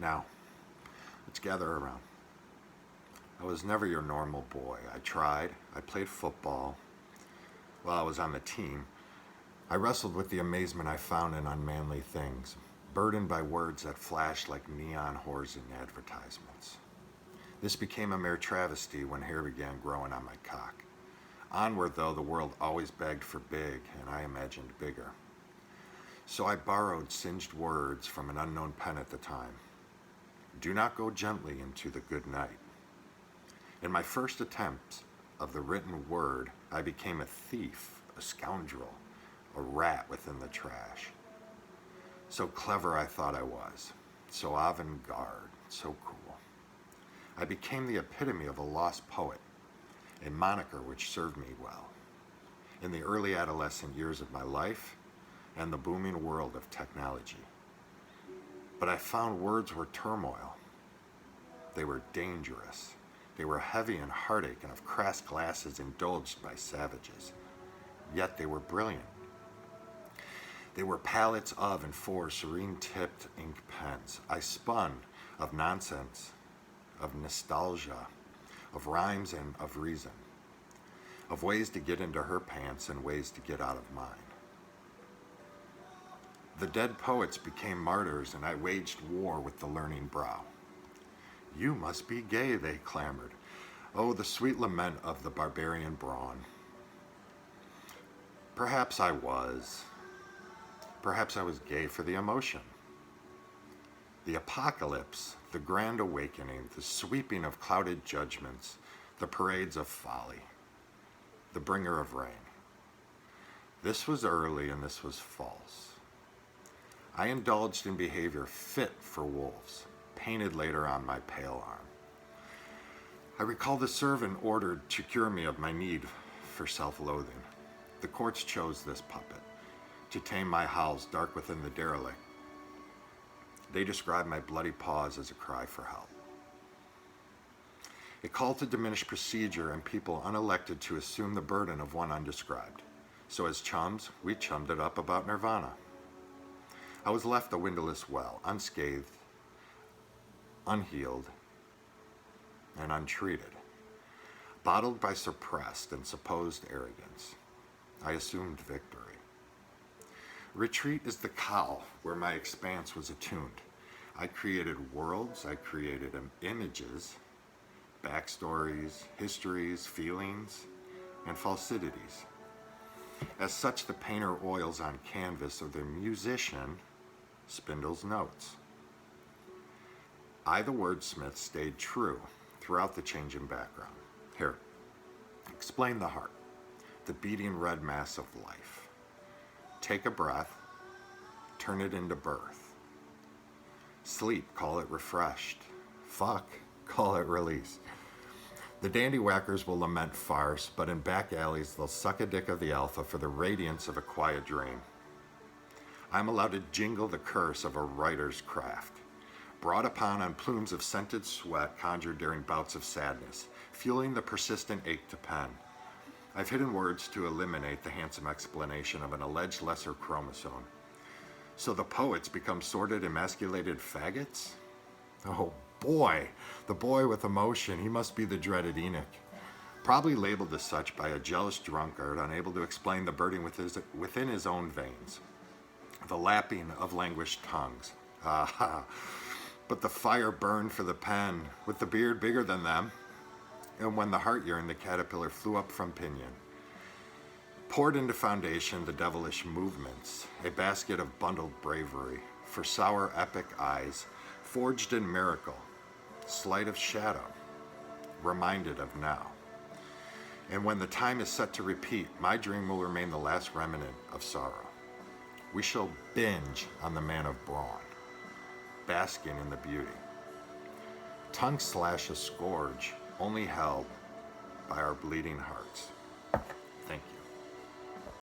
Now, let's gather around. I was never your normal boy. I tried. I played football. While I was on the team, I wrestled with the amazement I found in unmanly things, burdened by words that flashed like neon whores in advertisements. This became a mere travesty when hair began growing on my cock. Onward, though, the world always begged for big, and I imagined bigger. So I borrowed singed words from an unknown pen at the time. Do not go gently into the good night. In my first attempts of the written word, I became a thief, a scoundrel, a rat within the trash. So clever I thought I was, so avant-garde, so cool. I became the epitome of a lost poet, a moniker which served me well in the early adolescent years of my life and the booming world of technology. But I found words were turmoil. They were dangerous. They were heavy in heartache and of crass glasses indulged by savages. Yet they were brilliant. They were palettes of and for serene-tipped ink pens. I spun of nonsense, of nostalgia, of rhymes and of reason, of ways to get into her pants and ways to get out of mine. The dead poets became martyrs, and I waged war with the learning brow. You must be gay, they clamored. Oh, the sweet lament of the barbarian brawn. Perhaps I was. Perhaps I was gay for the emotion. The apocalypse, the grand awakening, the sweeping of clouded judgments, the parades of folly, the bringer of rain. This was early and this was false. I indulged in behavior fit for wolves, painted later on my pale arm. I recall the servant ordered to cure me of my need for self-loathing. The courts chose this puppet to tame my howls dark within the derelict. They described my bloody paws as a cry for help. It called to diminish procedure and people unelected to assume the burden of one undescribed. So as chums, we chummed it up about nirvana. I was left a windowless well, unscathed, unhealed, and untreated. Bottled by suppressed and supposed arrogance, I assumed victory. Retreat is the cowl where my expanse was attuned. I created worlds, I created images, backstories, histories, feelings, and falsities. As such, the painter oils on canvas or the musician spindles notes. I, the wordsmith, stayed true throughout the change in background. Here, explain the heart, the beating red mass of life. Take a breath, turn it into birth. Sleep, call it refreshed. Fuck, call it release. The dandy whackers will lament farce, but in back alleys they'll suck a dick of the alpha for the radiance of a quiet dream. I'm allowed to jingle the curse of a writer's craft, brought upon on plumes of scented sweat conjured during bouts of sadness, fueling the persistent ache to pen. I've hidden words to eliminate the handsome explanation of an alleged lesser chromosome. So the poets become sordid, emasculated faggots? Oh boy, the boy with emotion, he must be the dreaded Enoch. Probably labeled as such by a jealous drunkard, unable to explain the burden within his own veins. The lapping of languished tongues. Aha! But the fire burned for the pen, with the beard bigger than them. And when the heart yearned, the caterpillar flew up from pinion. Poured into foundation the devilish movements, a basket of bundled bravery, for sour epic eyes, forged in miracle, sleight of shadow, reminded of now. And when the time is set to repeat, my dream will remain the last remnant of sorrow. We shall binge on the man of brawn, basking in the beauty. Tongue slash a scourge, only held by our bleeding hearts.